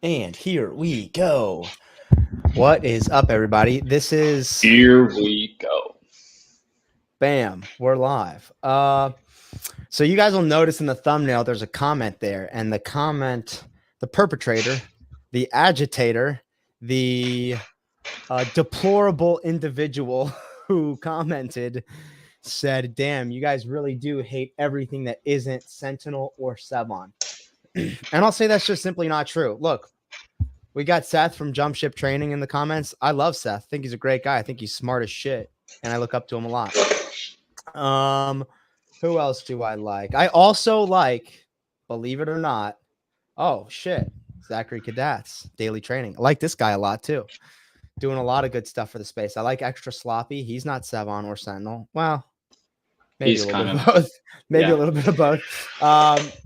And here we go. What is up, everybody? This is... Here we go. Bam, we're live. So you guys will notice in the thumbnail, there's a comment there. And the comment, the perpetrator, the agitator, the deplorable individual who commented said, damn, you guys really do hate everything that isn't Sentinel or Sevon. And I'll say that's just simply not true. Look, we got Seth from Jump Ship Training in the comments. I love Seth. I think he's a great guy. I think he's smart as shit. And I look up to him a lot. Who else do I like? I also like, believe it or not, oh, shit, Zachary Kadatz, Daily Training. I like this guy a lot, too. Doing a lot of good stuff for the space. I like Extra Sloppy. He's not Sevon or Sentinel. Well, maybe a little bit of both. Maybe a little bit of both.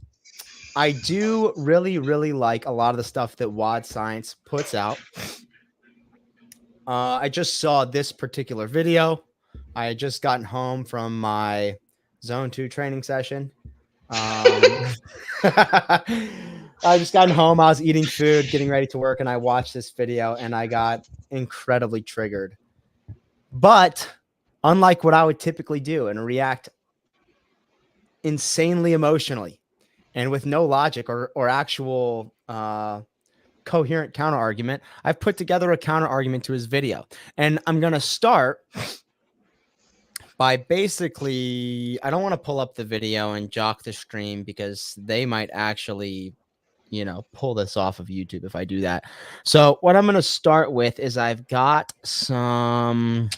I do really, really like a lot of the stuff that Wod Science puts out. I just saw this particular video. I had just gotten home from my Zone 2 training session. I just gotten home. I was eating food, getting ready to work, and I watched this video, and I got incredibly triggered. But unlike what I would typically do and react insanely emotionally, and with no logic or actual coherent counter argument, I've put together a counter argument to his video. And I'm going to start by basically, I don't want to pull up the video and jock the stream because they might actually, you know, pull this off of YouTube if I do that. So what I'm going to start with is I've got some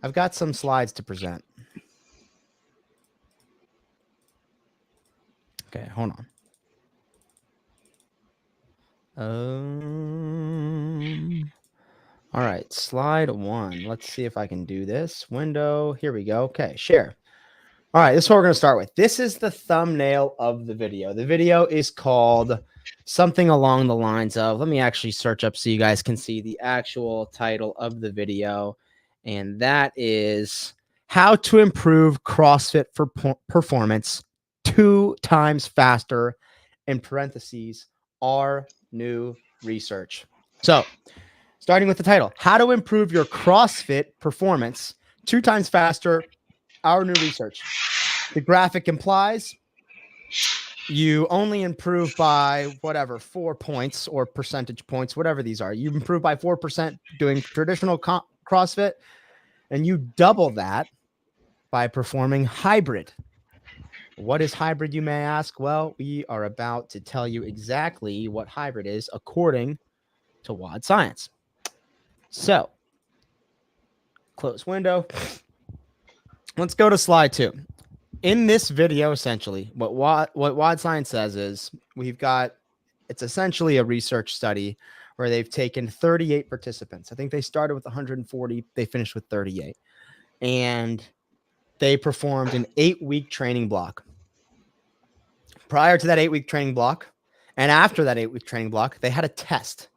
slides to present. Okay, hold on. All right, slide 1. Let's see if I can do this. Window, here we go. Okay, share. All right, this is what we're going to start with. This is the thumbnail of the video. The video is called something along the lines of, let me actually search up so you guys can see the actual title of the video. And that is How to Improve CrossFit for Performance 2 times faster, in parentheses, our new research. So starting with the title, How to Improve Your CrossFit Performance 2 times faster, our new research. The graphic implies you only improve by whatever, 4 points or percentage points, whatever these are. You improve by 4% doing traditional CrossFit, and you double that by performing hybrid. What is hybrid, you may ask? Well, we are about to tell you exactly what hybrid is according to Wod Science. So, close window. Let's go to slide 2. In this video, essentially, what Wod Science says is it's essentially a research study where they've taken 38 participants. I think they started with 140, they finished with 38. And they performed an 8-week training block. Prior to that 8-week training block, and after that 8-week training block, they had a test.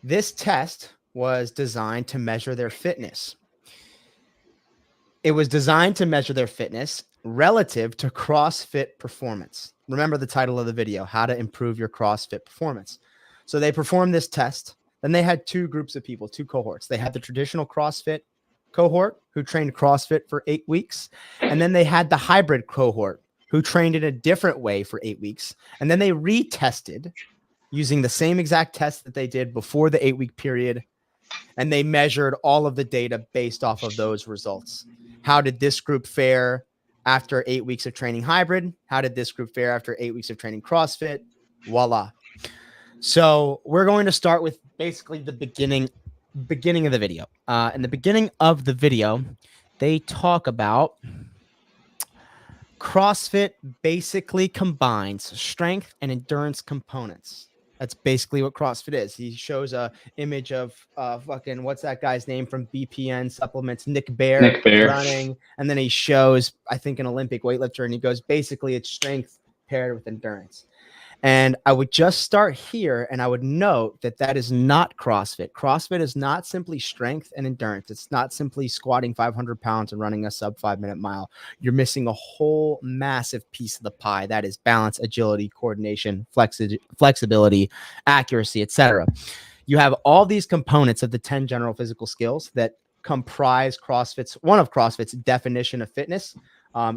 This test was designed to measure their fitness. It was designed to measure their fitness relative to CrossFit performance. Remember the title of the video, How to Improve Your CrossFit Performance. So they performed this test. Then they had 2 groups of people, 2 cohorts. They had the traditional CrossFit cohort who trained CrossFit for 8 weeks. And then they had the hybrid cohort who trained in a different way for 8 weeks. And then they retested using the same exact test that they did before the 8-week period. And they measured all of the data based off of those results. How did this group fare after 8 weeks of training hybrid? How did this group fare after 8 weeks of training CrossFit? Voila. So we're going to start with basically the beginning of the video. In the beginning of the video, they talk about CrossFit basically combines strength and endurance components. That's basically what CrossFit is. He shows a image of fucking, what's that guy's name from BPN Supplements, Nick Bear running. And then he shows, I think, an Olympic weightlifter, and he goes, basically it's strength paired with endurance. And I would just start here, and I would note that that is not CrossFit. CrossFit is not simply strength and endurance. It's not simply squatting 500 pounds and running a sub 5-minute mile. You're missing a whole massive piece of the pie. That is balance, agility, coordination, flexibility, accuracy, etc. You have all these components of the 10 general physical skills that comprise one of CrossFit's definition of fitness.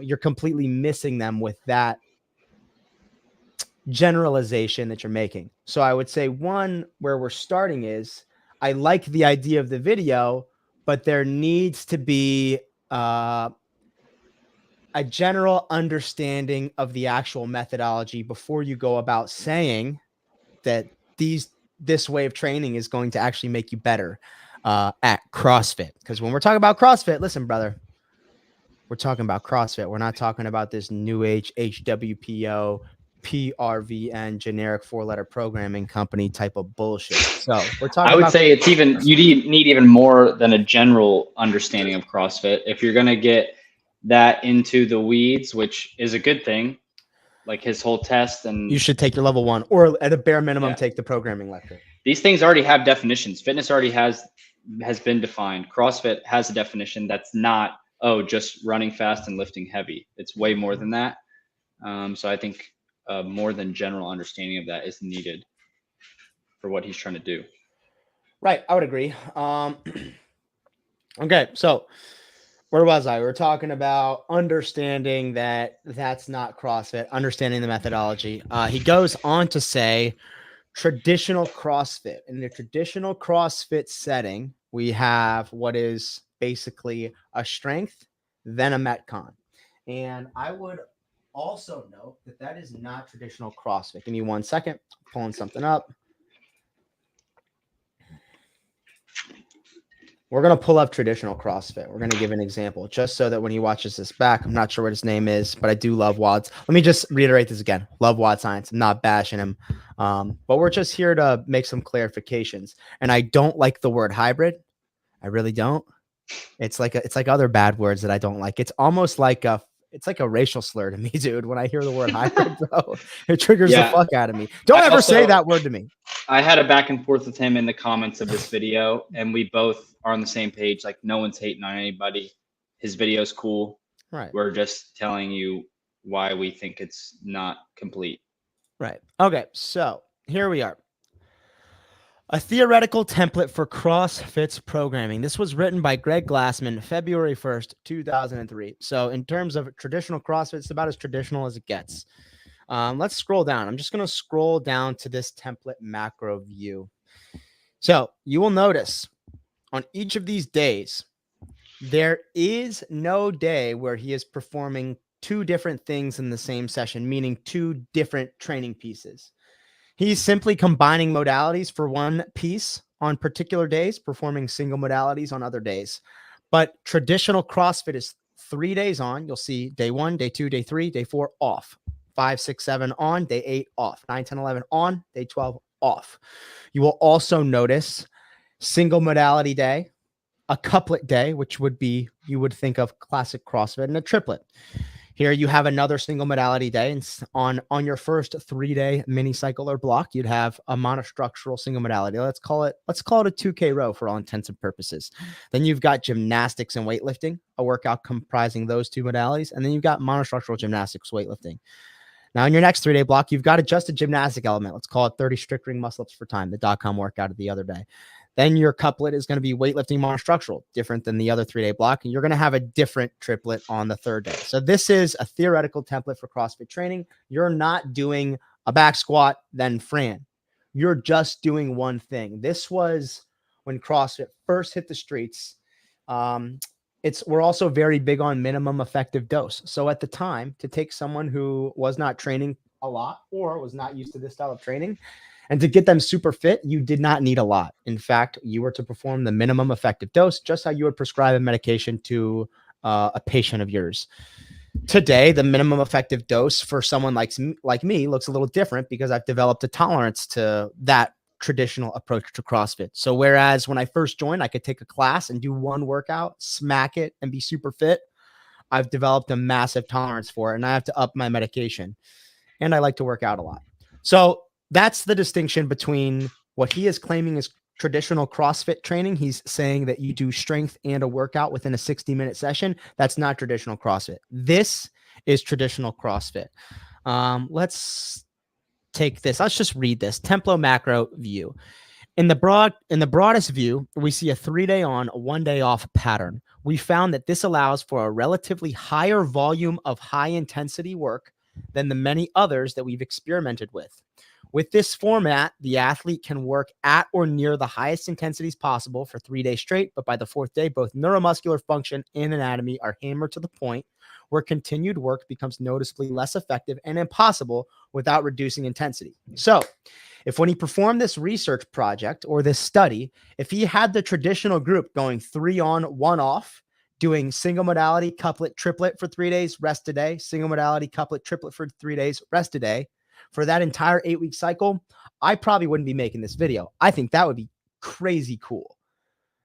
You're completely missing them with that generalization that you're making. So I would say one where we're starting is, I like the idea of the video, but there needs to be a general understanding of the actual methodology before you go about saying that this way of training is going to actually make you better at CrossFit. Because when we're talking about CrossFit, listen, brother, we're talking about CrossFit. We're not talking about this new age HWPO, PRVN, generic 4-letter programming company type of bullshit. So we're talking I would about say it's even, you need even more than a general understanding of CrossFit. If you're going to get that into the weeds, which is a good thing, like his whole test, and you should take your level 1, or at a bare minimum, take the programming lecture. These things already have definitions. Fitness already has been defined. CrossFit has a definition that's not, oh, just running fast and lifting heavy. It's way more than that. So I think more than general understanding of that is needed for what he's trying to do. Right, I would agree. Okay, so where was I? We were talking about understanding that that's not CrossFit, understanding the methodology. He goes on to say traditional CrossFit. In the traditional CrossFit setting, we have what is basically a strength, then a Metcon. And I would also note that that is not traditional CrossFit. Give me 1 second, pulling something up. We're going to pull up traditional CrossFit. We're going to give an example just so that when he watches this back, I'm not sure what his name is, but I do love Wods. Let me just reiterate this again. Love Wod Science. I'm not bashing him. But we're just here to make some clarifications. And I don't like the word hybrid. I really don't. It's like other bad words that I don't like. It's almost like a racial slur to me, dude. When I hear the word hybrid, bro, it triggers the fuck out of me. Don't ever say that word to me. I had a back and forth with him in the comments of this video, and we both are on the same page. Like, no one's hating on anybody. His video's cool. Right. We're just telling you why we think it's not complete. Right. Okay. So here we are. A theoretical template for CrossFit's programming. This was written by Greg Glassman, February 1st, 2003. So in terms of traditional CrossFit, it's about as traditional as it gets. Let's scroll down. I'm just going to scroll down to this template macro view. So you will notice on each of these days, there is no day where he is performing 2 different things in the same session, meaning 2 different training pieces. He's simply combining modalities for one piece on particular days, performing single modalities on other days. But traditional CrossFit is 3 days on. You'll see day 1, day 2, day 3, day 4 off. 5, 6, 7 on, day 8 off. 9, 10, 11 on, day 12 off. You will also notice single modality day, a couplet day, which would be, you would think of classic CrossFit, and a triplet. Here you have another single modality day, and on your first 3-day mini cycle or block, you'd have a monostructural single modality. Let's call it a 2K row for all intents and purposes. Then you've got gymnastics and weightlifting, a workout comprising those 2 modalities, and then you've got monostructural gymnastics, weightlifting. Now, in your next 3-day block, you've got just a gymnastic element. Let's call it 30 strict ring muscle ups for time, the .com workout of the other day. Then your couplet is going to be weightlifting monostructural, different than the other 3-day block. And you're going to have a different triplet on the 3rd day. So this is a theoretical template for CrossFit training. You're not doing a back squat, then Fran. You're just doing one thing. This was when CrossFit first hit the streets. We're also very big on minimum effective dose. So at the time, to take someone who was not training a lot or was not used to this style of training, and to get them super fit, you did not need a lot. In fact, you were to perform the minimum effective dose, just how you would prescribe a medication to a patient of yours. Today, the minimum effective dose for someone like me looks a little different because I've developed a tolerance to that traditional approach to CrossFit. So whereas when I first joined, I could take a class and do one workout, smack it, and be super fit, I've developed a massive tolerance for it, and I have to up my medication. And I like to work out a lot. So that's the distinction between what he is claiming is traditional CrossFit training. He's saying that you do strength and a workout within a 60-minute session. That's not traditional CrossFit. This is traditional CrossFit. Let's take this. Let's just read this Templo macro view. In the broadest view, we see a 3-day on, 1-day off pattern. We found that this allows for a relatively higher volume of high intensity work than the many others that we've experimented with. With this format, the athlete can work at or near the highest intensities possible for 3 days straight, but by the 4th day, both neuromuscular function and anatomy are hammered to the point where continued work becomes noticeably less effective and impossible without reducing intensity. So, if when he performed this research project or this study, if he had the traditional group going 3 on, 1 off, doing single modality, couplet, triplet for 3 days, rest a day, single modality, couplet, triplet for 3 days, rest a day, for that entire 8-week cycle, I probably wouldn't be making this video. I think that would be crazy cool.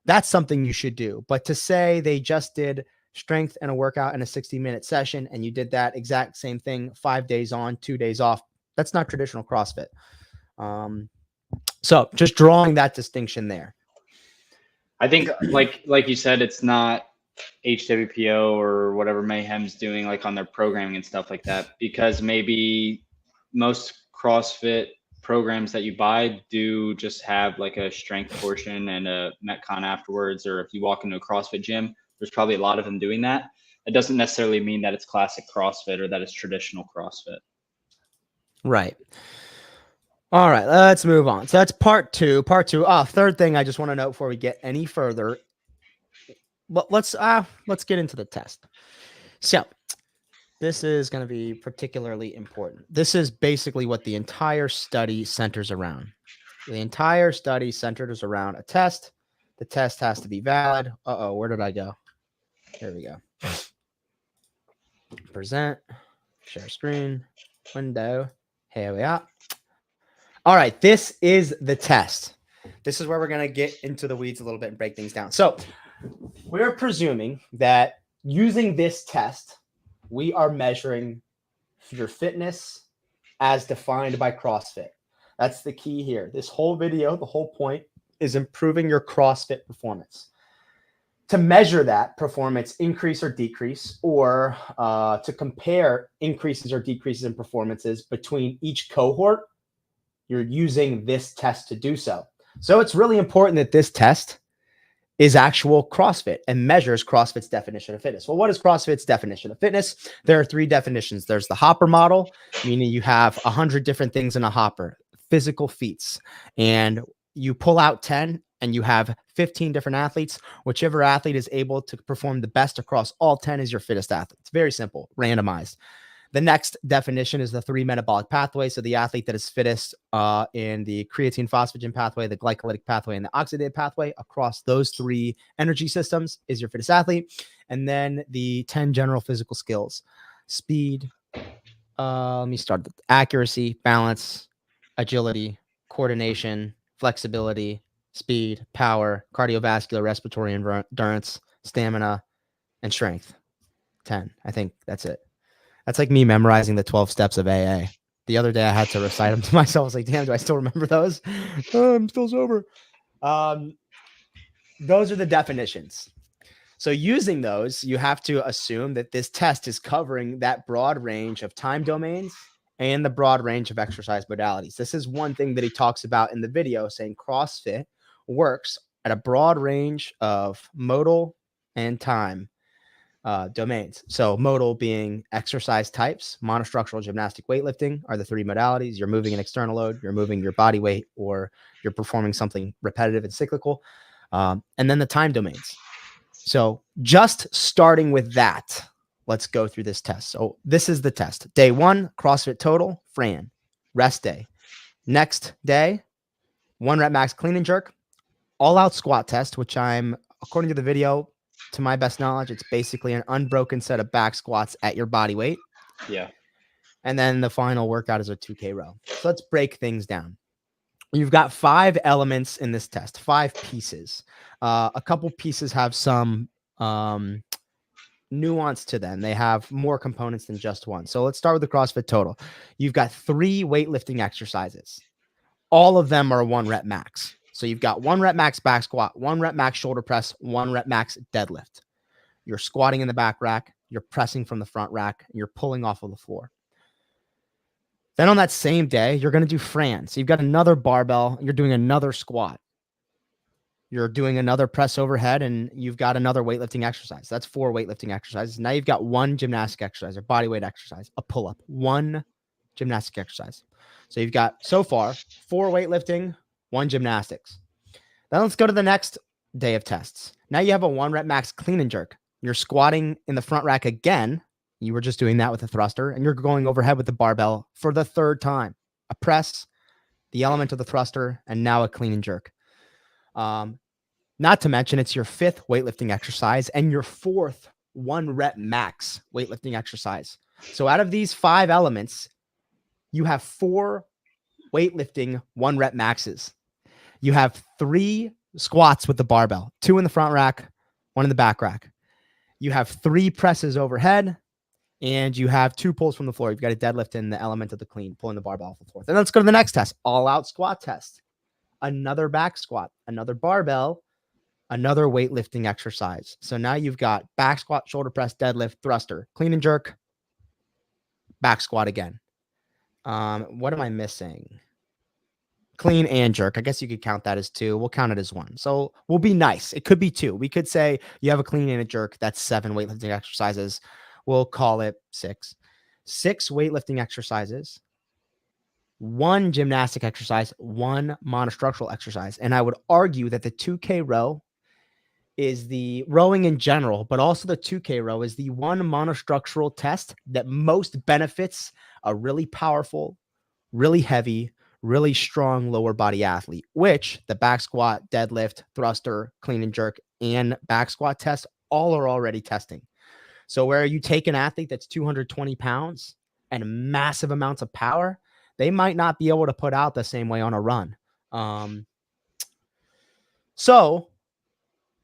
That's something you should do. But to say they just did strength and a workout in a 60-minute session and you did that exact same thing 5 days on, 2 days off, that's not traditional CrossFit. So just drawing that distinction there. I think like you said, it's not HWPO or whatever Mayhem's doing like on their programming and stuff like that, because maybe most CrossFit programs that you buy do just have like a strength portion and a Metcon afterwards, or if you walk into a CrossFit gym, there's probably a lot of them doing that. It doesn't necessarily mean that it's classic CrossFit or that it's traditional CrossFit. Right. All right, let's move on. So that's part two. Third thing I just want to note before we get any further. Let's get into the test. So this is going to be particularly important. This is basically what the entire study centers around. The entire study centers around a test. The test has to be valid. Where did I go? Here we go. Present, share screen, window. Here we are. All right, this is the test. This is where we're going to get into the weeds a little bit and break things down. So we're presuming that using this test, we are measuring your fitness as defined by CrossFit. That's the key here. This whole video, the whole point is improving your CrossFit performance. To measure that performance increase or decrease, or to compare increases or decreases in performances between each cohort, you're using this test to do so. So it's really important that this test is actual CrossFit and measures CrossFit's definition of fitness. Well, what is CrossFit's definition of fitness? There are 3 definitions. There's the hopper model, meaning you have 100 different things in a hopper, physical feats, and you pull out 10 and you have 15 different athletes. Whichever athlete is able to perform the best across all 10 is your fittest athlete. It's very simple, randomized. The next definition is the 3 metabolic pathways. So the athlete that is fittest in the creatine phosphagen pathway, the glycolytic pathway, and the oxidative pathway across those 3 energy systems is your fittest athlete. And then the 10 general physical skills: speed, let me start with accuracy, balance, agility, coordination, flexibility, speed, power, cardiovascular, respiratory endurance, stamina, and strength. 10. I think that's it. That's like me memorizing the 12 steps of AA. The other day I had to recite them to myself. I was like, damn, do I still remember those? Oh, I'm still sober. Those are the definitions. So using those, you have to assume that this test is covering that broad range of time domains and the broad range of exercise modalities. This is one thing that he talks about in the video, saying CrossFit works at a broad range of modal and time domains. So modal being exercise types, monostructural, gymnastic, weightlifting are the 3 modalities. You're moving an external load, you're moving your body weight, or you're performing something repetitive and cyclical. And then the time domains. So just starting with that, let's go through this test. So this is the test. Day 1, CrossFit total, Fran. Rest day. Next day, 1 rep max clean and jerk, all out squat test, which I'm, according to the video, to my best knowledge, it's basically an unbroken set of back squats at your body weight. Yeah. And then the final workout is a 2K row. So let's break things down. You've got 5 elements in this test, 5 pieces. A couple pieces have some nuance to them. They have more components than just one. So let's start with the CrossFit Total. You've got 3 weightlifting exercises. All of them are 1 rep max. So you've got 1 rep max back squat, 1 rep max shoulder press, 1 rep max deadlift. You're squatting in the back rack, you're pressing from the front rack, and you're pulling off of the floor. Then on that same day, you're going to do Fran. So you've got another barbell, you're doing another squat. You're doing another press overhead, and you've got another weightlifting exercise. That's 4 weightlifting exercises. Now you've got 1 gymnastic exercise or body weight exercise, a pull-up, 1 gymnastic exercise. So you've got so far 4 weightlifting, 1 gymnastics. Then let's go to the next day of tests. Now you have a 1 rep max clean and jerk. You're squatting in the front rack again. You were just doing that with a thruster, and you're going overhead with the barbell for the 3rd time. A press, the element of the thruster, and now a clean and jerk. Not to mention it's your 5th weightlifting exercise and your 4th 1 rep max weightlifting exercise. So out of these 5 elements, you have 4 weightlifting 1 rep maxes. You have 3 squats with the barbell, 2 in the front rack, 1 in the back rack. You have 3 presses overhead, and you have 2 pulls from the floor. You've got a deadlift in the element of the clean, pulling the barbell off the floor. Then let's go to the next test, all out squat test. Another back squat, another barbell, another weightlifting exercise. So now you've got back squat, shoulder press, deadlift, thruster, clean and jerk, back squat again. What am I missing? Clean and jerk. I guess you could count that as 2. We'll count it as 1. So we'll be nice. It could be 2. We could say you have a clean and a jerk. That's 7 weightlifting exercises. We'll call it 6. 6 weightlifting exercises, 1 gymnastic exercise, 1 monostructural exercise. And I would argue that the 2K row is the rowing in general, but also the 2K row is the one monostructural test that most benefits a really powerful, really heavy, really strong lower body athlete, which the back squat, deadlift, thruster, clean and jerk, and back squat test all are already testing. So where you take an athlete that's 220 pounds and massive amounts of power, they might not be able to put out the same way on a run.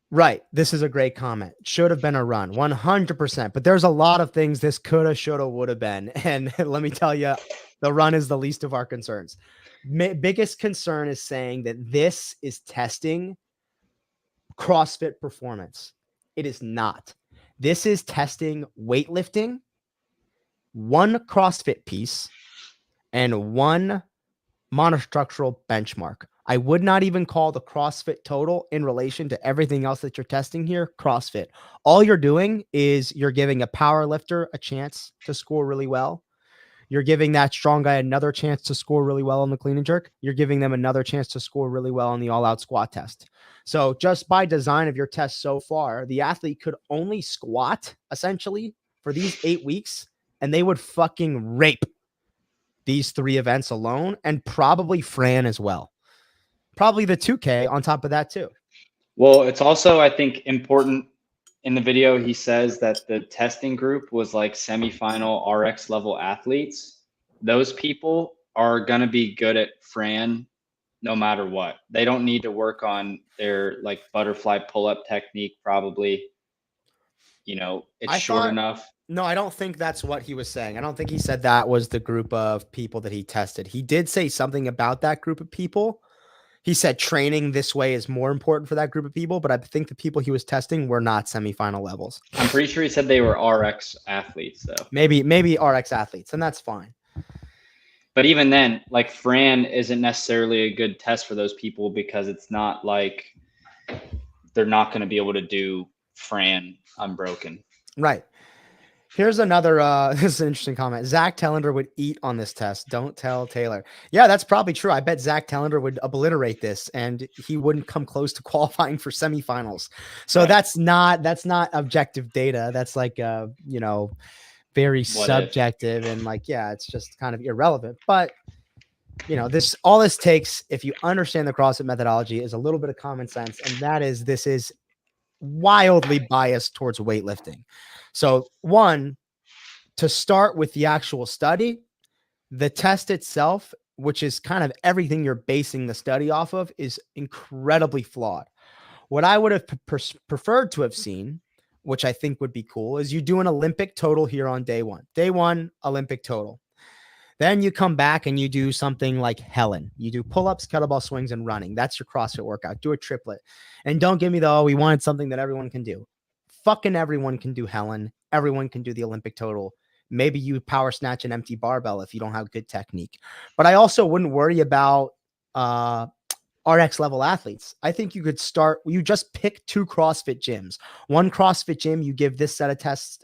Right. This is a great comment. Should have been a run, 100%. But there's a lot of things this could have, should have, would have been. And let me tell you, the run is the least of our concerns. Biggest concern is saying that this is testing CrossFit performance. It is not. This is testing weightlifting, 1 CrossFit piece, and 1 monostructural benchmark. I would not even call the CrossFit Total in relation to everything else that you're testing here CrossFit. All you're doing is you're giving a power lifter a chance to score really well. You're giving that strong guy another chance to score really well on the clean and jerk. You're giving them another chance to score really well on the all-out squat test. So just by design of your test so far, the athlete could only squat essentially for these 8 weeks, and they would fucking rape these 3 events alone, and probably Fran as well. Probably the 2K on top of that too. Well, it's also, I think, important in the video. He says that the testing group was like semifinal RX level athletes. Those people are going to be good at Fran no matter what. They don't need to work on their like butterfly pull-up technique. Probably, it's short enough. No, I don't think that's what he was saying. I don't think he said that was the group of people that he tested. He did say something about that group of people. He said training this way is more important for that group of people, but I think the people he was testing were not semifinal levels. I'm pretty sure he said they were RX athletes, though. Maybe RX athletes, and that's fine. But even then, like Fran isn't necessarily a good test for those people because it's not like they're not going to be able to do Fran unbroken. Right. Here's another, this is an interesting comment. Zach Tellender would eat on this test. Don't tell Taylor. Yeah, that's probably true. I bet Zach Tellender would obliterate this and he wouldn't come close to qualifying for semifinals. So right. That's not objective data. That's like, very subjective and like, yeah, it's just kind of irrelevant. But, all this takes, if you understand the CrossFit methodology, is a little bit of common sense. And that is, this is wildly biased towards weightlifting. So 1, to start with the actual study, the test itself, which is kind of everything you're basing the study off of, is incredibly flawed. What I would have preferred to have seen which I think would be cool, is you do an Olympic total here on day one. Day one, Olympic total. Then you come back and you do something like Helen. You do pull-ups, kettlebell swings, and running. That's your CrossFit workout. Do a triplet. And don't give me the, oh, we wanted something that everyone can do. Fucking everyone can do Helen. Everyone can do the Olympic total. Maybe you power snatch an empty barbell if you don't have good technique. But I also wouldn't worry about RX level athletes. I think you could start, you just pick 2 CrossFit gyms. One CrossFit gym, you give this set of tests,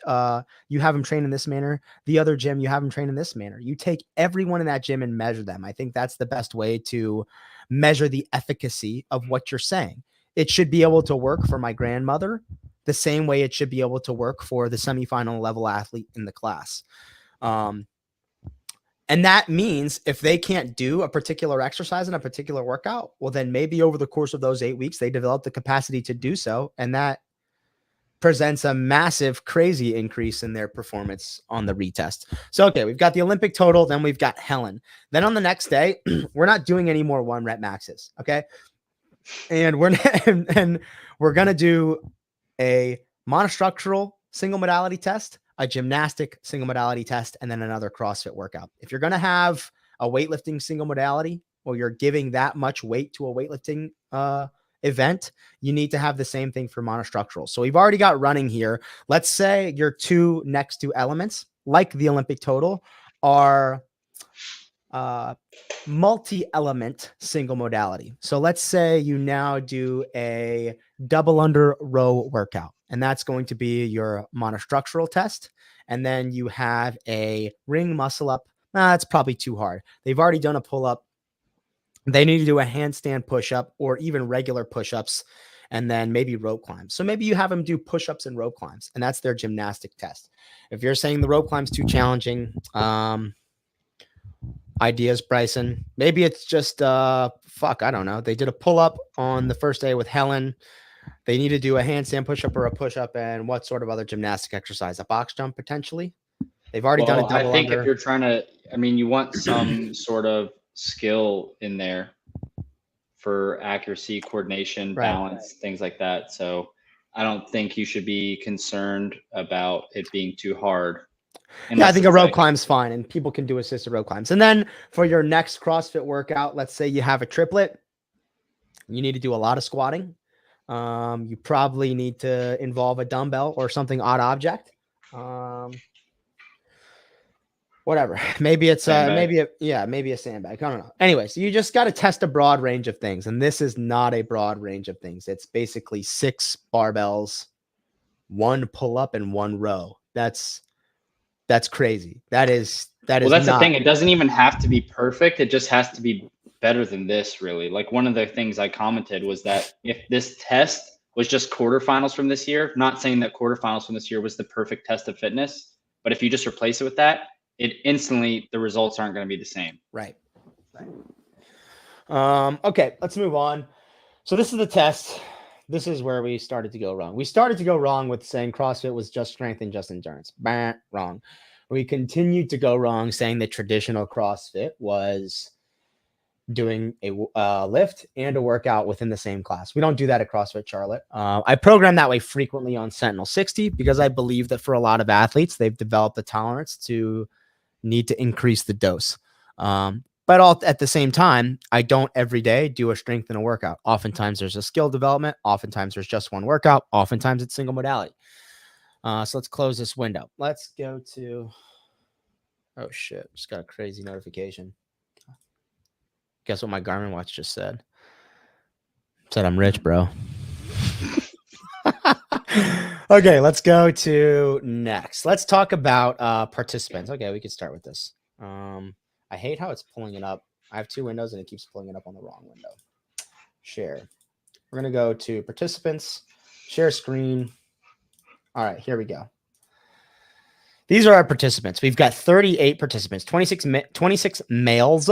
you have them train in this manner. The other gym, you have them train in this manner. You take everyone in that gym and measure them. I think that's the best way to measure the efficacy of what you're saying. It should be able to work for my grandmother the same way it should be able to work for the semifinal level athlete in the class. And that means if they can't do a particular exercise in a particular workout, well, then maybe over the course of those 8 weeks, they develop the capacity to do so. And that presents a massive, crazy increase in their performance on the retest. So, okay, we've got the Olympic total. Then we've got Helen. Then on the next day, we're not doing any more 1 rep maxes. Okay. And we're going to do a monostructural single modality test, a gymnastic single modality test, and then another CrossFit workout. If you're going to have a weightlifting single modality, or you're giving that much weight to a weightlifting event, you need to have the same thing for monostructural. So we've already got running here. Let's say your 2 next 2 elements, like the Olympic total, are multi-element single modality. So let's say you now do a double under row workout, and that's going to be your monostructural test. And then you have a ring muscle up. That's probably too hard. They've already done a pull up. They need to do a handstand push up or even regular push ups, and then maybe rope climbs. So maybe you have them do push ups and rope climbs, and that's their gymnastic test. If you're saying the rope climb's too challenging, ideas, Bryson. Maybe it's just I don't know. They did a pull-up on the first day with Helen. They need to do a handstand push-up or a push-up, and what sort of other gymnastic exercise? A box jump potentially. They've already done a double I think under. if you're trying to, you want some sort of skill in there for accuracy, coordination, balance, things like that. So I don't think you should be concerned about it being too hard. Yeah, I think a rope climb's fine, and people can do assisted rope climbs. And then for your next CrossFit workout, let's say you have a triplet, you need to do a lot of squatting. You probably need to involve a dumbbell or something odd object. Whatever. Maybe it's maybe a sandbag. I don't know. Anyway, so you just got to test a broad range of things, and this is not a broad range of things. It's basically 6 barbells, 1 pull up, and 1 row. That's crazy. That is that's the thing. It doesn't even have to be perfect. It just has to be better than this, really. Like, one of the things I commented was that if this test was just quarterfinals from this year, not saying that quarterfinals from this year was the perfect test of fitness, but if you just replace it with that, it instantly, the results aren't going to be the same. Right. Okay, let's move on. So this is the test. This is where we started to go wrong. We started to go wrong with saying CrossFit was just strength and just endurance. Bah, wrong. We continued to go wrong saying that traditional CrossFit was doing a lift and a workout within the same class. We don't do that at CrossFit Charlotte. I program that way frequently on Sentinel 60 because I believe that for a lot of athletes, they've developed the tolerance to need to increase the dose. But at the same time, I don't every day do a strength and a workout. Oftentimes there's a skill development. Oftentimes there's just one workout. Oftentimes it's single modality. So let's close this window. Let's go to, oh shit, just got a crazy notification. Guess what my Garmin watch just said? It said I'm rich, bro. Okay, let's go to next. Let's talk about participants. Okay, we can start with this. I hate how it's pulling it up. I have 2 windows and it keeps pulling it up on the wrong window. Share. We're going to go to participants, share screen. All right, here we go. These are our participants. We've got 38 participants, 26 males,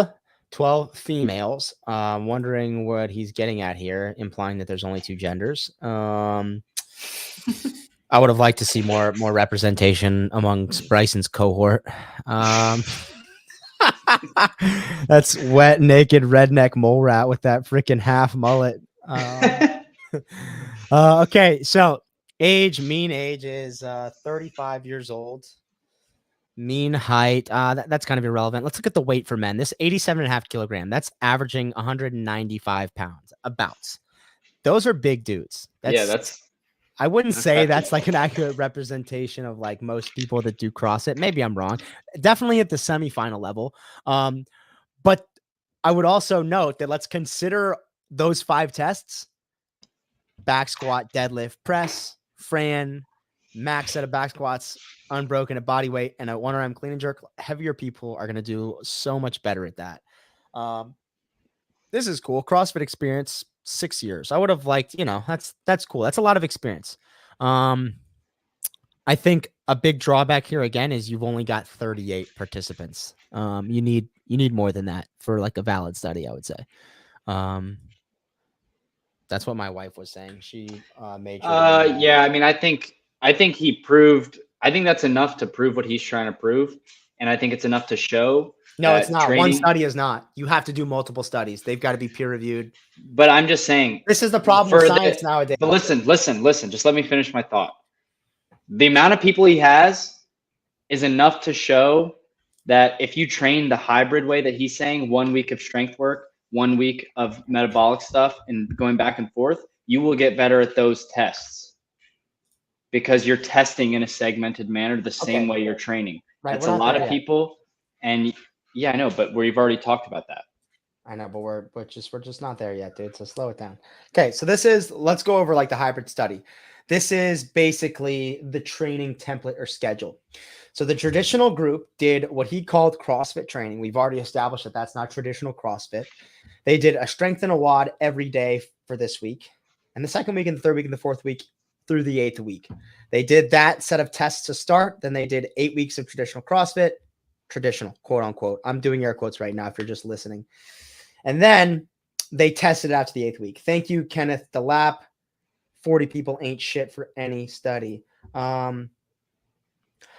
12 females. Wondering what he's getting at here, implying that there's only 2 genders. I would have liked to see more representation amongst Bryson's cohort. That's wet, naked, redneck mole rat with that freaking half mullet. Okay, so Mean age is 35 years old. Mean height, that's kind of irrelevant. Let's look at the weight for men. This 87.5 kilogram, that's averaging 195 pounds, about. Those are big dudes. I wouldn't say that's like an accurate representation of like most people that do CrossFit. Maybe I'm wrong. Definitely at the semifinal level. But I would also note that let's consider those 5 tests: back squat, deadlift, press, Fran, max set of back squats, unbroken at body weight, and a 1RM clean and jerk. Heavier people are going to do so much better at that. This is cool. CrossFit experience, 6 years. I would have liked, that's cool. That's a lot of experience. I think a big drawback here again is you've only got 38 participants. You need more than that for like a valid study, I would say. That's what my wife was saying. She made sure. Yeah, I mean, I think he proved. I think that's enough to prove what he's trying to prove, and I think it's enough to show. No, it's not. One study is not. You have to do multiple studies. They've got to be peer reviewed. But I'm just saying, this is the problem with science nowadays. But listen. Just let me finish my thought. The amount of people he has is enough to show that if you train the hybrid way that he's saying, 1 week of strength work, 1 week of metabolic stuff, and going back and forth, you will get better at those tests because you're testing in a segmented manner the same way you're training. Right. That's a lot of people. And yeah, I know, but we've already talked about that. I know, but we're just not there yet, dude. So slow it down. Okay. So let's go over like the hybrid study. This is basically the training template or schedule. So the traditional group did what he called CrossFit training. We've already established that that's not traditional CrossFit. They did a strength and a WOD every day for this week, and the second week and the third week and the fourth week through the 8th week. They did that set of tests to start. Then they did 8 weeks of traditional CrossFit, traditional, quote unquote. I'm doing air quotes right now if you're just listening. And then they tested after the 8th week. Thank you, Kenneth DeLapp. 40 people ain't shit for any study.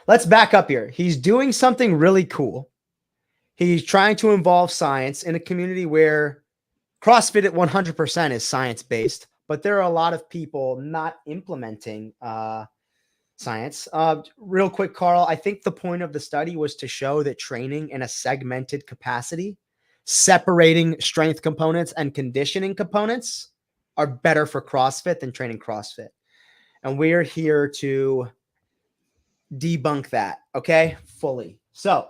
Let's back up here. He's doing something really cool. He's trying to involve science in a community where CrossFit at 100% is science-based, but there are a lot of people not implementing science. Real quick, Carl, I think the point of the study was to show that training in a segmented capacity, separating strength components and conditioning components, are better for CrossFit than training CrossFit. And we're here to debunk that, okay? Fully. So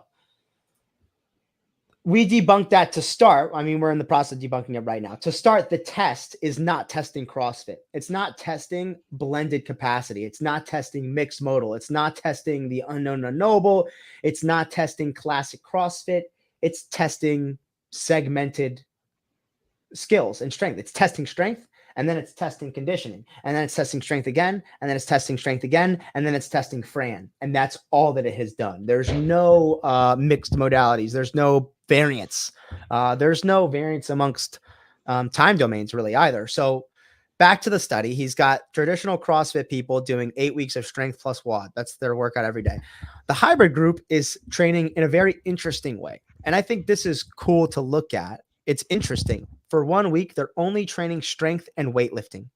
we debunked that to start. I mean, we're in the process of debunking it right now. To start, the test is not testing CrossFit. It's not testing blended capacity. It's not testing mixed modal. It's not testing the unknown unknowable. It's not testing classic CrossFit. It's testing segmented skills and strength. It's testing strength, and then it's testing conditioning, and then it's testing strength again, and then it's testing strength again, and then it's testing Fran. And that's all that it has done. There's no mixed modalities. There's no variance. There's no variance amongst time domains really either. So back to the study, he's got traditional CrossFit people doing 8 weeks of strength plus WOD. That's their workout every day. The hybrid group is training in a very interesting way. And I think this is cool to look at. It's interesting. For 1 week, they're only training strength and weightlifting.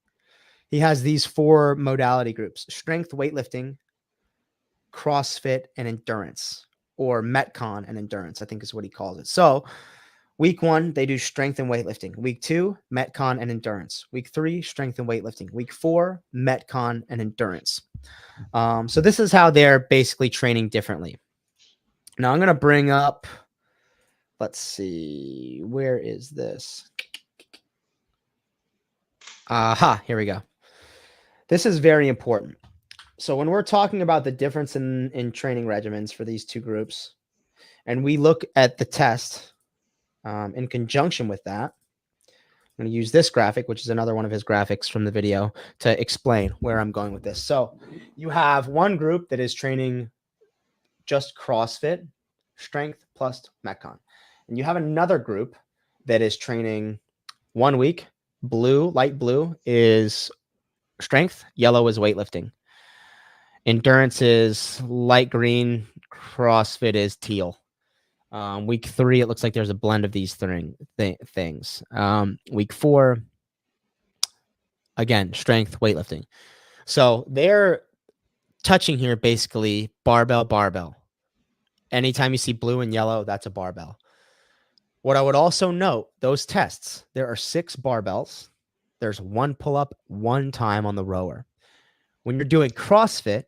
He has these 4 modality groups: strength, weightlifting, CrossFit, and endurance, or Metcon and endurance, I think is what he calls it. So week 1, they do strength and weightlifting. Week 2, Metcon and endurance. Week 3, strength and weightlifting. Week 4, Metcon and endurance. So this is how they're basically training differently. Now I'm going to bring up, let's see, where is this? Here we go. This is very important. So when we're talking about the difference in training regimens for these 2 groups, and we look at the test in conjunction with that, I'm going to use this graphic, which is another one of his graphics from the video, to explain where I'm going with this. So you have one group that is training just CrossFit, strength plus Metcon. And you have another group that is training 1 week. Blue, light blue is strength. Yellow is weightlifting. Endurance is light green. CrossFit is teal. Week 3, it looks like there's a blend of these things. Week 4, again, strength, weightlifting. So they're touching here basically barbell, barbell. Anytime you see blue and yellow, that's a barbell. What I would also note, those tests, there are 6 barbells. There's 1 pull-up, 1 time on the rower. When you're doing CrossFit,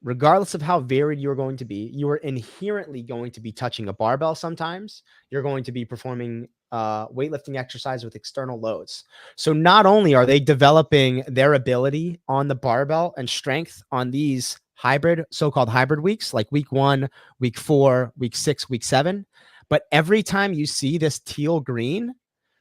regardless of how varied you're going to be, you are inherently going to be touching a barbell sometimes. You're going to be performing weightlifting exercise with external loads. So not only are they developing their ability on the barbell and strength on these hybrid, so-called hybrid weeks, like week 1, week 4, week 6, week 7, but every time you see this teal green,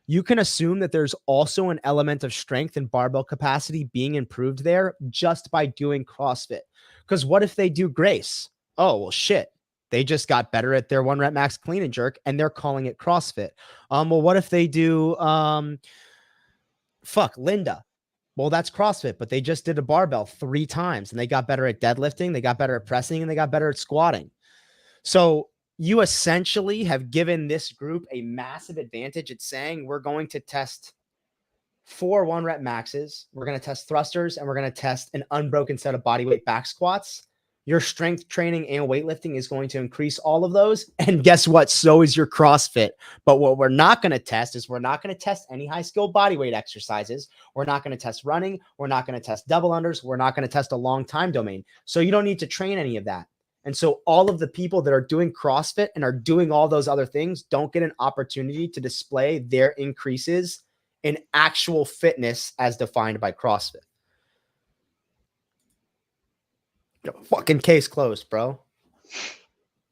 you can assume that there's also an element of strength and barbell capacity being improved there just by doing CrossFit. Because what if they do Grace? Oh, well, shit. They just got better at their 1 rep max clean and jerk, and they're calling it CrossFit. Well, what if they do Linda? Well, that's CrossFit, but they just did a barbell 3 times, and they got better at deadlifting, they got better at pressing, and they got better at squatting. So you essentially have given this group a massive advantage at saying we're going to test 4 1 rep maxes. We're going to test thrusters, and we're going to test an unbroken set of bodyweight back squats. Your strength training and weightlifting is going to increase all of those. And guess what? So is your CrossFit. But what we're not going to test is we're not going to test any high skill bodyweight exercises. We're not going to test running. We're not going to test double unders. We're not going to test a long time domain. So you don't need to train any of that. And so all of the people that are doing CrossFit and are doing all those other things don't get an opportunity to display their increases in actual fitness as defined by CrossFit. Fucking case closed, bro.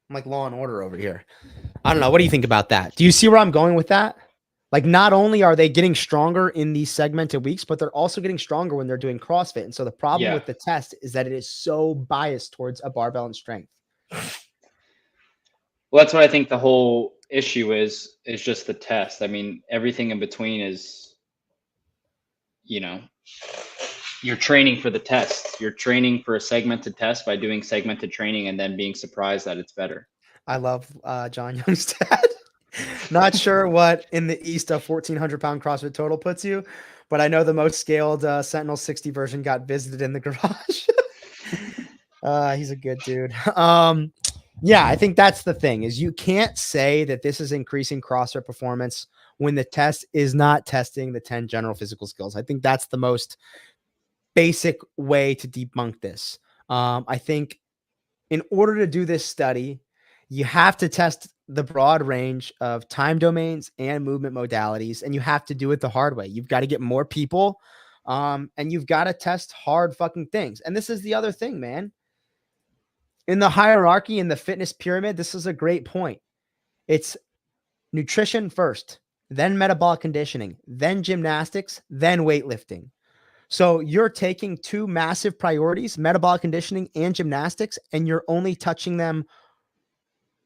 I'm like Law and Order over here. I don't know. What do you think about that? Do you see where I'm going with that? Like, not only are they getting stronger in these segmented weeks, but they're also getting stronger when they're doing CrossFit. And so the problem with the test is that it is so biased towards a barbell and strength. Well, that's what I think the whole issue is just the test. I mean, everything in between is, you're training for the test. You're training for a segmented test by doing segmented training and then being surprised that it's better. I love John Young's dad. Not sure what in the East a 1,400-pound CrossFit total puts you, but I know the most scaled Sentinel 60 version got visited in the garage. He's a good dude. Yeah, I think that's the thing is you can't say that this is increasing CrossFit performance when the test is not testing the 10 general physical skills. I think that's the most basic way to debunk this. I think in order to do this study, you have to test the broad range of time domains and movement modalities, and you have to do it the hard way. You've got to get more people, and you've got to test hard fucking things. And this is the other thing, man. In the hierarchy, in the fitness pyramid, this is a great point. It's nutrition first, then metabolic conditioning, then gymnastics, then weightlifting. So you're taking 2 massive priorities, metabolic conditioning and gymnastics, and you're only touching them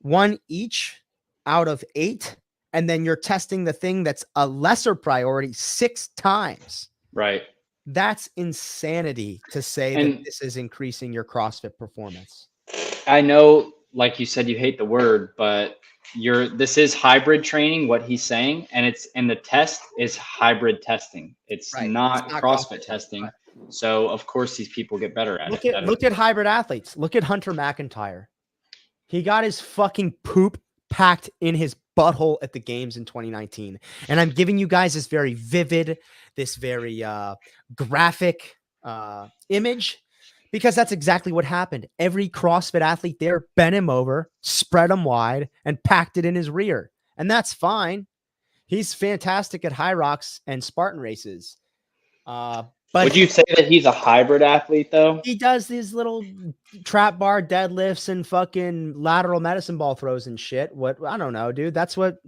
1 each out of 8. And then you're testing the thing that's a lesser priority 6 times. Right. That's insanity to say that this is increasing your CrossFit performance. I know, like you said, you hate the word, but this is hybrid training, what he's saying, and the test is hybrid testing. It's not CrossFit testing. Right. So of course these people get better at it. Look at hybrid athletes. Look at Hunter McIntyre. He got his fucking poop packed in his butthole at the games in 2019. And I'm giving you guys this very vivid, this very graphic image, because that's exactly what happened. Every CrossFit athlete there bent him over, spread him wide, and packed it in his rear. And that's fine. He's fantastic at high rocks and Spartan races. But would you say that he's a hybrid athlete, though? He does these little trap bar deadlifts and fucking lateral medicine ball throws and shit. What? I don't know, dude. That's what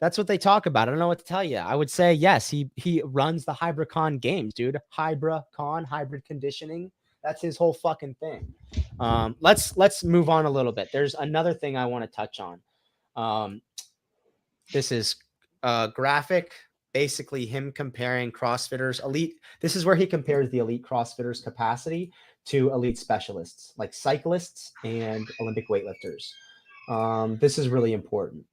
they talk about. I don't know what to tell you. I would say, yes, he runs the Hybricon games, dude. Hybricon, hybrid conditioning. That's his whole fucking thing. Let's move on a little bit. There's another thing I want to touch on. This is graphic, basically him comparing CrossFitters elite. This is where he compares the elite CrossFitters capacity to elite specialists like cyclists and Olympic weightlifters. This is really important.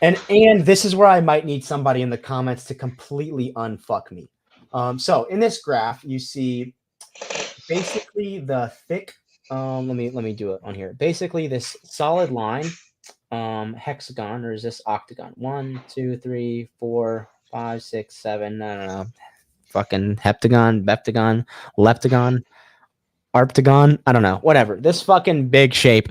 And this is where I might need somebody in the comments to completely unfuck me. So in this graph, you see basically the thick. Let me do it on here. Basically, this solid line, hexagon, or is this octagon? 1, 2, 3, 4, 5, 6, 7. I don't know. Fucking heptagon, beptagon, leptagon, arptagon. I don't know. Whatever. This fucking big shape.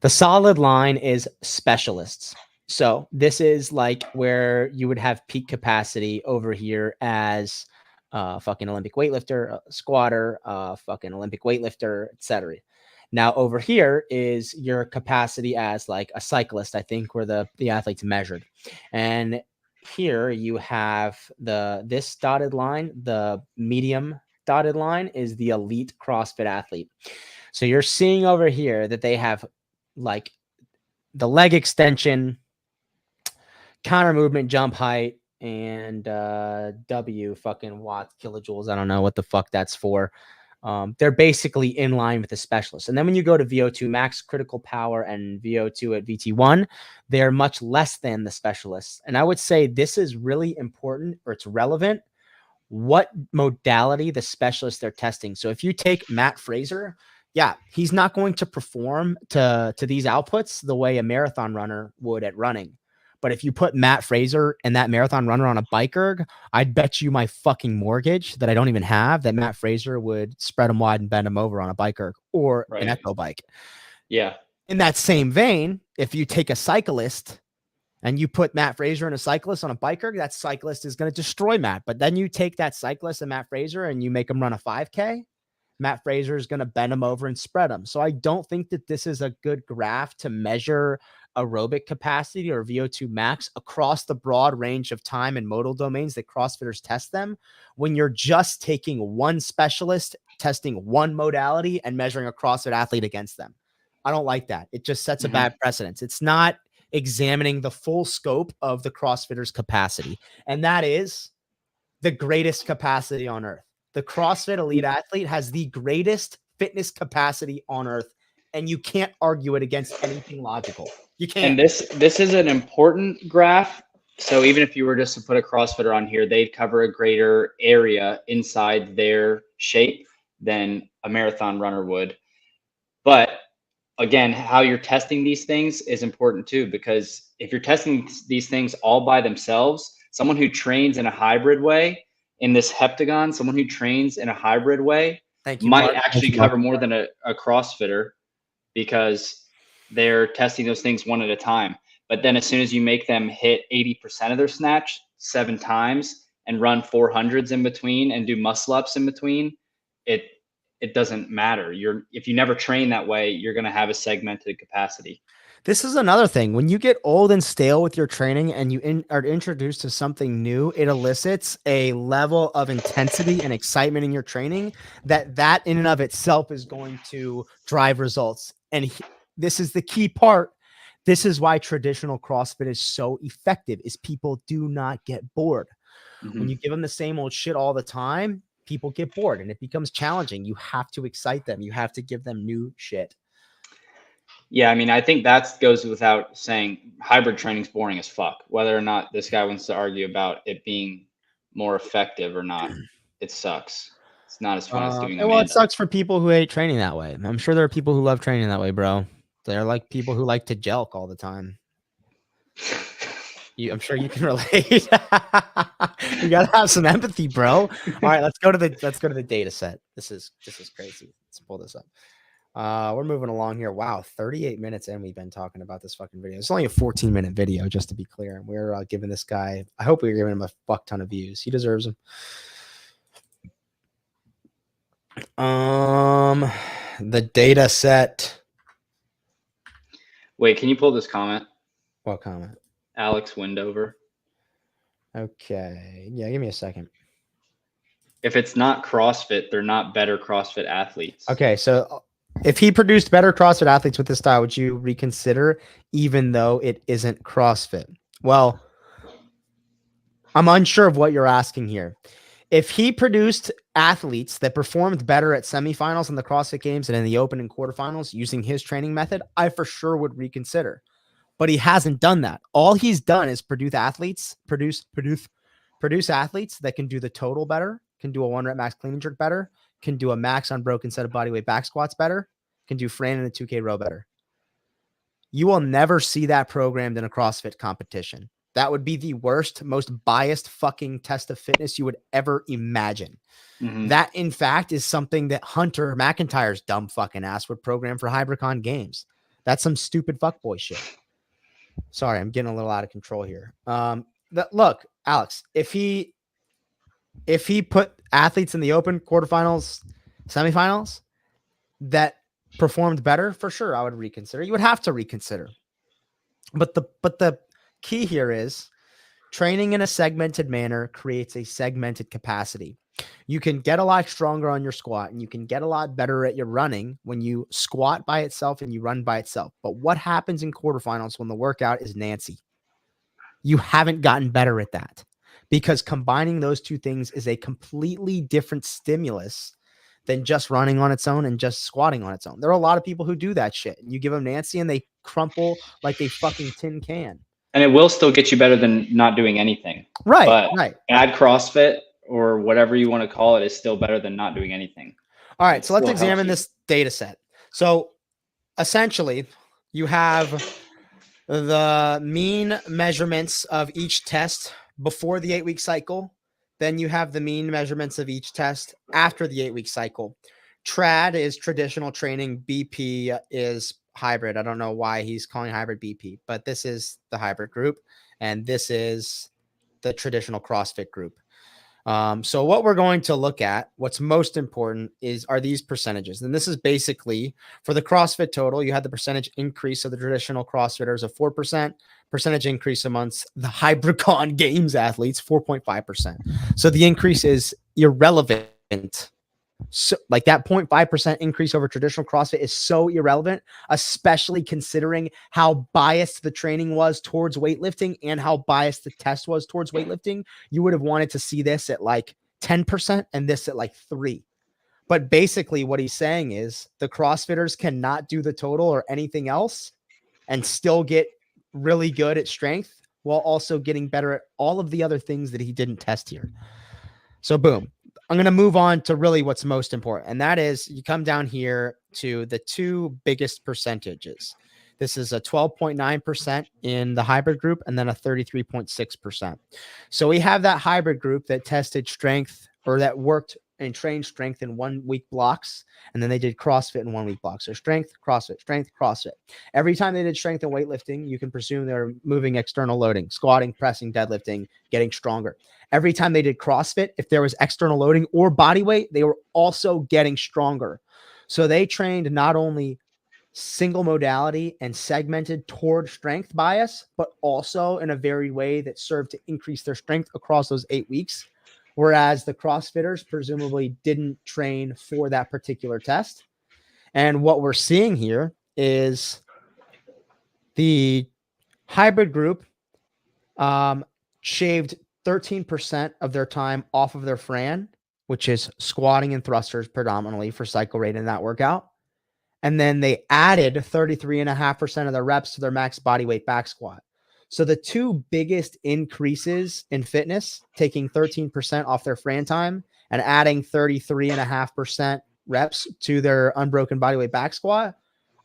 The solid line is specialists. So this is like where you would have peak capacity over here as fucking Olympic weightlifter, squatter, fucking Olympic weightlifter, etc. Now over here is your capacity as like a cyclist, I think, where the athlete's measured. And here you have this dotted line, the medium dotted line is the elite CrossFit athlete. So you're seeing over here that they have like the leg extension, counter movement, jump height, and W fucking watts, kilojoules. I don't know what the fuck that's for. They're basically in line with the specialists. And then when you go to VO2 max, critical power, and VO2 at VT1, they're much less than the specialists. And I would say this is really important, or it's relevant, what modality the specialists they're testing. So if you take Matt Fraser, yeah, he's not going to perform to these outputs the way a marathon runner would at running. But if you put Matt Fraser and that marathon runner on a bike erg, I'd bet you my fucking mortgage that I don't even have that Matt Fraser would spread them wide and bend them over on a bike erg or an echo bike. Yeah. In that same vein, if you take a cyclist and you put Matt Fraser and a cyclist on a bike erg, that cyclist is going to destroy Matt. But then you take that cyclist and Matt Fraser and you make him run a 5K, Matt Fraser is going to bend him over and spread him. So I don't think that this is a good graph to measure aerobic capacity or VO2 max across the broad range of time and modal domains that CrossFitters test them when you're just taking one specialist, testing one modality, and measuring a CrossFit athlete against them. I don't like that. It just sets a bad precedence. It's not examining the full scope of the CrossFitter's capacity. And that is the greatest capacity on earth. The CrossFit elite athlete has the greatest fitness capacity on earth, and you can't argue it against anything logical. You can't. And this is an important graph. So even if you were just to put a CrossFitter on here, they'd cover a greater area inside their shape than a marathon runner would. But again, how you're testing these things is important too, because if you're testing these things all by themselves, someone who trains in a hybrid way in this heptagon, someone who trains in a hybrid way might actually cover more than a CrossFitter because they're testing those things one at a time. But then as soon as you make them hit 80% of their snatch 7 times and run 400s in between and do muscle ups in between, it doesn't matter. If you never train that way, you're going to have a segmented capacity. This is another thing. When you get old and stale with your training and you are introduced to something new, it elicits a level of intensity and excitement in your training that in and of itself is going to drive results. And this is the key part. This is why traditional CrossFit is so effective, is people do not get bored. When you give them the same old shit all the time, people get bored and it becomes challenging. You have to excite them. You have to give them new shit. Yeah, I mean, I think that goes without saying. Hybrid training's boring as fuck. Whether or not this guy wants to argue about it being more effective or not, it sucks. It's not as fun as doing well, it sucks for people who hate training that way. I'm sure there are people who love training that way, bro. They're like people who like to jelk all the time. I'm sure you can relate. You gotta have some empathy, bro. All right, let's go to the data set. This is crazy. Let's pull this up. We're moving along here. Wow, 38 minutes in, we've been talking about this fucking video. It's only a 14-minute video, just to be clear. We're giving this guy, I hope we're giving him a fuck ton of views. He deserves them. The data set. Wait, can you pull this comment? What comment? Alex Windover. Okay. Yeah, give me a second. If it's not CrossFit, they're not better CrossFit athletes. Okay, so if he produced better CrossFit athletes with this style, would you reconsider, even though it isn't CrossFit? Well, I'm unsure of what you're asking here. If he produced athletes that performed better at semifinals in the CrossFit Games and in the Open and quarterfinals using his training method, I for sure would reconsider. But he hasn't done that. All he's done is produce athletes that can do the total better, can do a 1 rep max clean and jerk better, can do a max unbroken set of bodyweight back squats better, can do Fran in a 2K row better. You will never see that programmed in a CrossFit competition. That would be the worst, most biased fucking test of fitness you would ever imagine. Mm-hmm. That, in fact, is something that Hunter McIntyre's dumb fucking ass would program for Hybricon games. That's some stupid fuckboy shit. Sorry, I'm getting a little out of control here. Look, Alex, if he put athletes in the open quarterfinals, semifinals that performed better, for sure, I would reconsider. You would have to reconsider. But the key here is training in a segmented manner creates a segmented capacity. You can get a lot stronger on your squat and you can get a lot better at your running when you squat by itself and you run by itself. But what happens in quarterfinals when the workout is Nancy? You haven't gotten better at that because combining those two things is a completely different stimulus than just running on its own and just squatting on its own. There are a lot of people who do that shit. You give them Nancy and they crumple like a fucking tin can. And it will still get you better than not doing anything. Right, but right. Add CrossFit or whatever you want to call it is still better than not doing anything. All right, so let's examine this data set. So essentially, you have the mean measurements of each test before the 8-week cycle. Then you have the mean measurements of each test after the 8-week cycle. TRAD is traditional training. BP is hybrid. I don't know why he's calling hybrid BP, but this is the hybrid group, and this is the traditional CrossFit group. So what we're going to look at, what's most important are these percentages. And this is basically for the CrossFit total, you had the percentage increase of the traditional CrossFitters of 4%, percentage increase amongst the Hybricon Games athletes, 4.5%. So the increase is irrelevant. So like that 0.5% increase over traditional CrossFit is so irrelevant, especially considering how biased the training was towards weightlifting and how biased the test was towards weightlifting. You would have wanted to see this at like 10% and this at like 3%. But basically what he's saying is the CrossFitters cannot do the total or anything else and still get really good at strength while also getting better at all of the other things that he didn't test here. So boom. I'm going to move on to really what's most important. And that is you come down here to the two biggest percentages. This is a 12.9% in the hybrid group and then a 33.6%. So we have that hybrid group that tested strength or that worked and trained strength in 1 week blocks. And then they did CrossFit in 1 week blocks. So strength, CrossFit, strength, CrossFit. Every time they did strength and weightlifting, you can presume they're moving external loading, squatting, pressing, deadlifting, getting stronger. Every time they did CrossFit, if there was external loading or body weight, they were also getting stronger. So they trained not only single modality and segmented toward strength bias, but also in a varied way that served to increase their strength across those 8 weeks. Whereas the CrossFitters presumably didn't train for that particular test. And what we're seeing here is the hybrid group shaved 13% of their time off of their Fran, which is squatting and thrusters predominantly for cycle rate in that workout. And then they added 33.5% of their reps to their max body weight back squat. So the two biggest increases in fitness, taking 13% off their Fran time and adding 33.5% reps to their unbroken body weight back squat,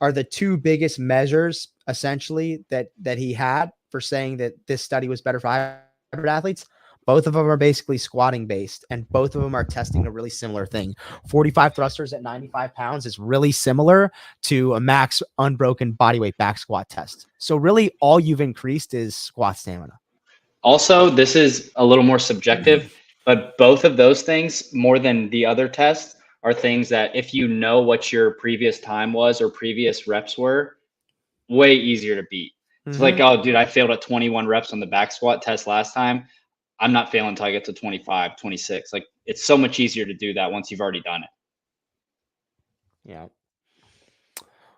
are the two biggest measures essentially that he had for saying that this study was better for hybrid athletes. Both of them are basically squatting based, and both of them are testing a really similar thing. 45 thrusters at 95 pounds is really similar to a max unbroken bodyweight back squat test. So really all you've increased is squat stamina. Also, this is a little more subjective, but both of those things, more than the other tests, are things that if you know what your previous time was or previous reps were, way easier to beat. It's like, oh, dude, I failed at 21 reps on the back squat test last time. I'm not failing until I get to 25, 26. Like, it's so much easier to do that once you've already done it. Yeah.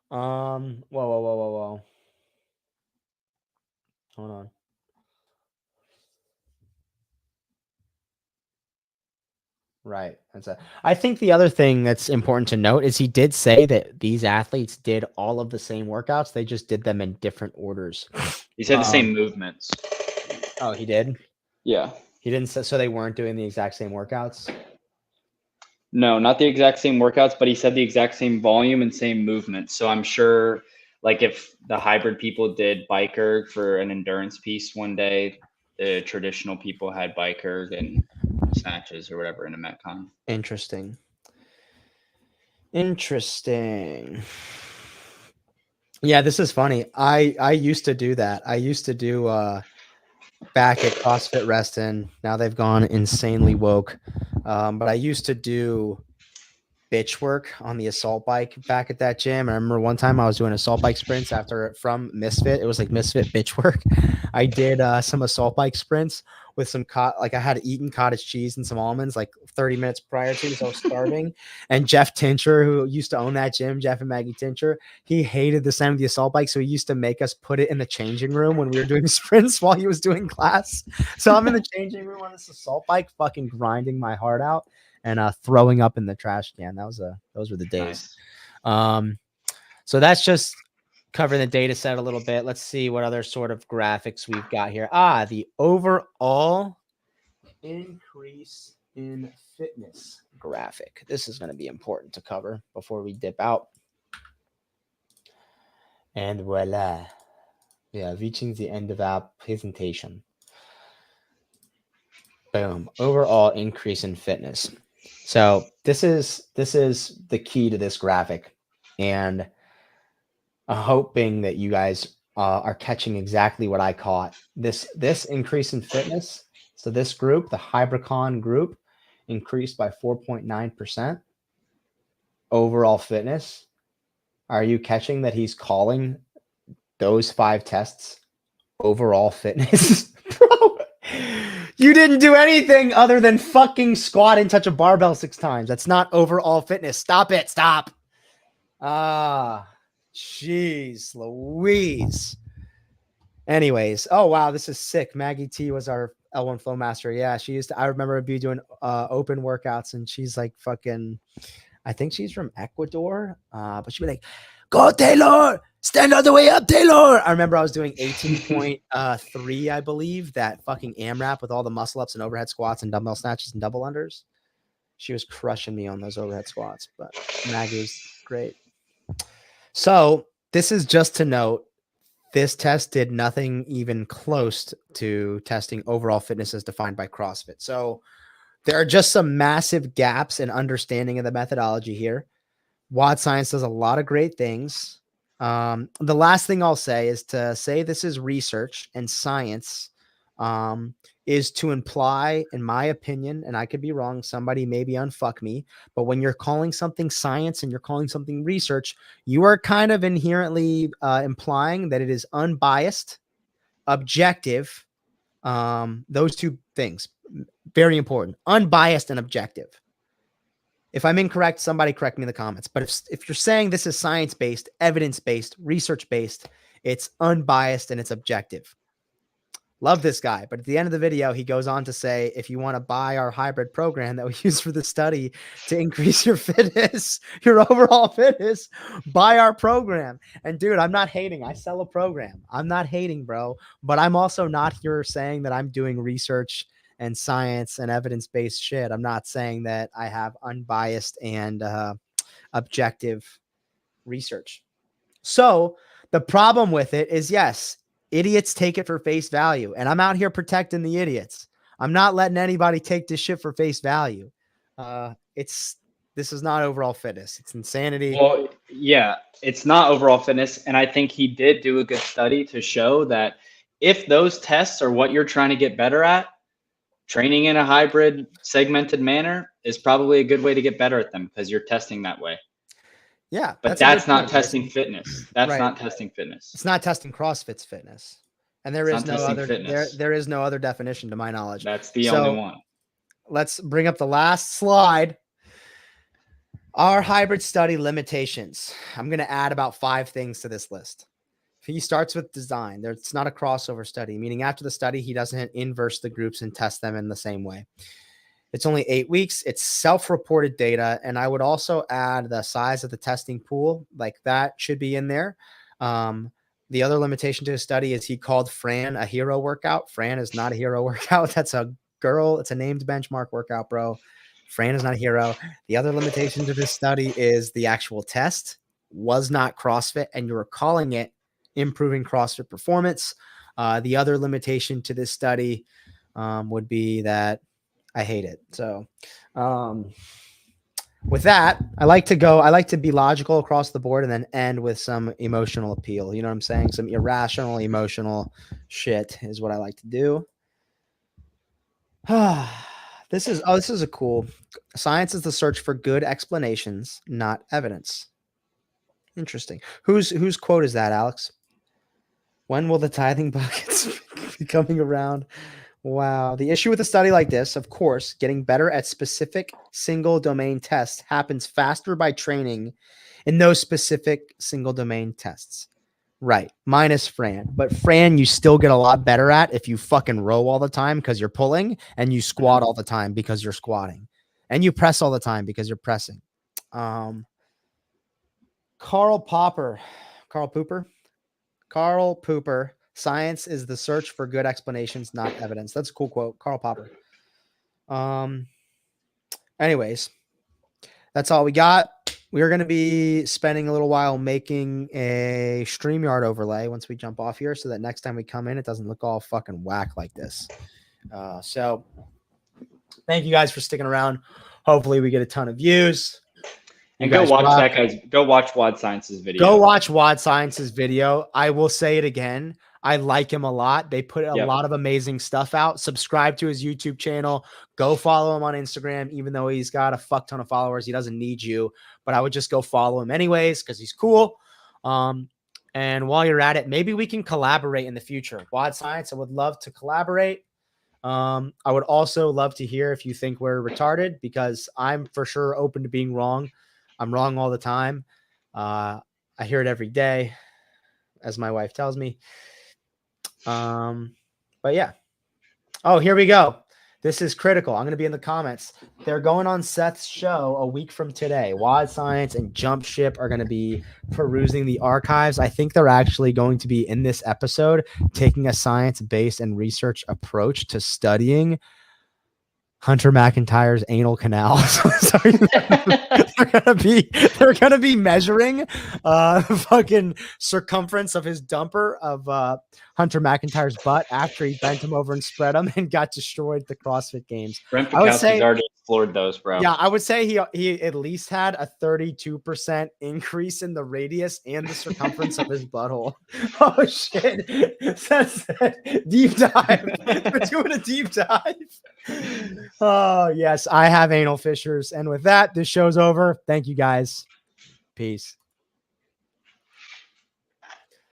Whoa. Hold on. Right. I think the other thing that's important to note is he did say that these athletes did all of the same workouts. They just did them in different orders. He said the same movements. Oh, he did? Yeah. He didn't say, so they weren't doing the exact same workouts? No, not the exact same workouts, but he said the exact same volume and same movement. So I'm sure, like, if the hybrid people did bike erg for an endurance piece one day, the traditional people had bike erg and snatches or whatever in a Metcon. Interesting. Interesting. Yeah, this is funny. I used to do that. I used to do back at CrossFit Reston. Now they've gone insanely woke. But I used to do bitch work on the assault bike back at that gym. I remember one time I was doing assault bike sprints after from Misfit. It was like Misfit bitch work. I did some assault bike sprints with some like I had eaten cottage cheese and some almonds like 30 minutes prior to, so I was starving. And Jeff Tincher, who used to own that gym, Jeff and Maggie Tincher, he hated the sound of the assault bike, so he used to make us put it in the changing room when we were doing sprints while he was doing class. So I'm in the changing room on this assault bike, fucking grinding my heart out and throwing up in the trash can. Those were the days. Nice. So that's just covering the data set a little bit. Let's see what other sort of graphics we've got here. The overall increase in fitness graphic. This is going to be important to cover before we dip out. And voila. Yeah, reaching the end of our presentation. Boom. Overall increase in fitness. So this is the key to this graphic, and I'm hoping that you guys are catching exactly what I caught. This increase in fitness. So this group, the Hybricon group, increased by 4.9%. Overall fitness. Are you catching that he's calling those 5 tests overall fitness? Bro, you didn't do anything other than fucking squat and touch a barbell 6 times. That's not overall fitness. Stop it. Stop. Jeez Louise. Anyways, oh wow, this is sick. Maggie T was our L1 Flow Master. Yeah, she used to, I remember her be doing open workouts, and she's like fucking, I think she's from Ecuador. But she'd be like, go Taylor, stand all the way up, Taylor. I remember I was doing 18.3, I believe, that fucking AMRAP with all the muscle ups and overhead squats and dumbbell snatches and double unders. She was crushing me on those overhead squats, but Maggie's great. So this is just to note, this test did nothing even close to testing overall fitness as defined by CrossFit. So there are just some massive gaps in understanding of the methodology here. Wod Science does a lot of great things. The last thing I'll say is to say this is research, and science is to imply, in my opinion, and I could be wrong, somebody maybe unfuck me, but when you're calling something science and you're calling something research, you are kind of inherently implying that it is unbiased, objective. Those 2 things, very important: unbiased and objective. If I'm incorrect, somebody correct me in the comments. But if you're saying this is science-based, evidence-based, research-based, it's unbiased and it's objective. Love this guy. But at the end of the video, he goes on to say, if you want to buy our hybrid program that we use for the study to increase your fitness, your overall fitness, buy our program. And dude, I'm not hating. I sell a program. I'm not hating, bro. But I'm also not here saying that I'm doing research and science and evidence-based shit. I'm not saying that I have unbiased and objective research. So the problem with it is, yes, idiots take it for face value, and I'm out here protecting the idiots. I'm not letting anybody take this shit for face value. This is not overall fitness. It's insanity. Well, yeah, it's not overall fitness. And I think he did do a good study to show that if those tests are what you're trying to get better at, training in a hybrid segmented manner is probably a good way to get better at them, because you're testing that way. Yeah. But that's not testing fitness. That's not testing fitness. It's not testing CrossFit's fitness. And there is no other there is no other definition to my knowledge. That's the only one. Let's bring up the last slide. Our hybrid study limitations. I'm going to add about 5 things to this list. He starts with design. It's not a crossover study, meaning after the study, he doesn't inverse the groups and test them in the same way. It's only 8 weeks. It's self-reported data. And I would also add the size of the testing pool. Like that should be in there. The other limitation to his study is he called Fran a hero workout. Fran is not a hero workout. That's a girl. It's a named benchmark workout, bro. Fran is not a hero. The other limitation to this study is the actual test was not CrossFit, and you were calling it improving CrossFit performance. The other limitation to this study would be that I hate it. So with that, I like to be logical across the board and then end with some emotional appeal. You know what I'm saying? Some irrational, emotional shit is what I like to do. This is a cool. Science is the search for good explanations, not evidence. Interesting. Whose quote is that, Alex? When will the tithing buckets be coming around? Wow. The issue with a study like this, of course, getting better at specific single domain tests happens faster by training in those specific single domain tests. Right. Minus Fran. But Fran, you still get a lot better at if you fucking row all the time because you're pulling, and you squat all the time because you're squatting, and you press all the time because you're pressing. Karl Pooper. Science is the search for good explanations, not evidence. That's a cool quote. Karl Popper. Anyways, that's all we got. We're going to be spending a little while making a StreamYard overlay once we jump off here so that next time we come in, it doesn't look all fucking whack like this. So thank you guys for sticking around. Hopefully we get a ton of views. And go watch that, guys. Go watch Wod Science's video. Go watch Wod Science's video. I will say it again. I like him a lot. They put a lot of amazing stuff out. Subscribe to his YouTube channel. Go follow him on Instagram, even though he's got a fuck ton of followers. He doesn't need you, but I would just go follow him anyways because he's cool. And while you're at it, maybe we can collaborate in the future. Wod Science, I would love to collaborate. I would also love to hear if you think we're retarded, because I'm for sure open to being wrong. I'm wrong all the time. I hear it every day, as my wife tells me. But yeah. Oh, here we go. This is critical. I'm going to be in the comments. They're going on Seth's show a week from today. Wod Science and Jump Ship are going to be perusing the archives. I think they're actually going to be in this episode taking a science-based and research approach to studying Hunter McIntyre's anal canal. Sorry, they're gonna be measuring the fucking circumference of his dumper of Hunter McIntyre's butt after he bent him over and spread him and got destroyed at the CrossFit Games. Brent Pikowski's already explored those, bro. Yeah, I would say he at least had a 32% increase in the radius and the circumference of his butthole. Oh shit! That's deep dive. We're doing a deep dive. Oh, yes, I have anal fissures. And with that, this show's over. Thank you, guys. Peace.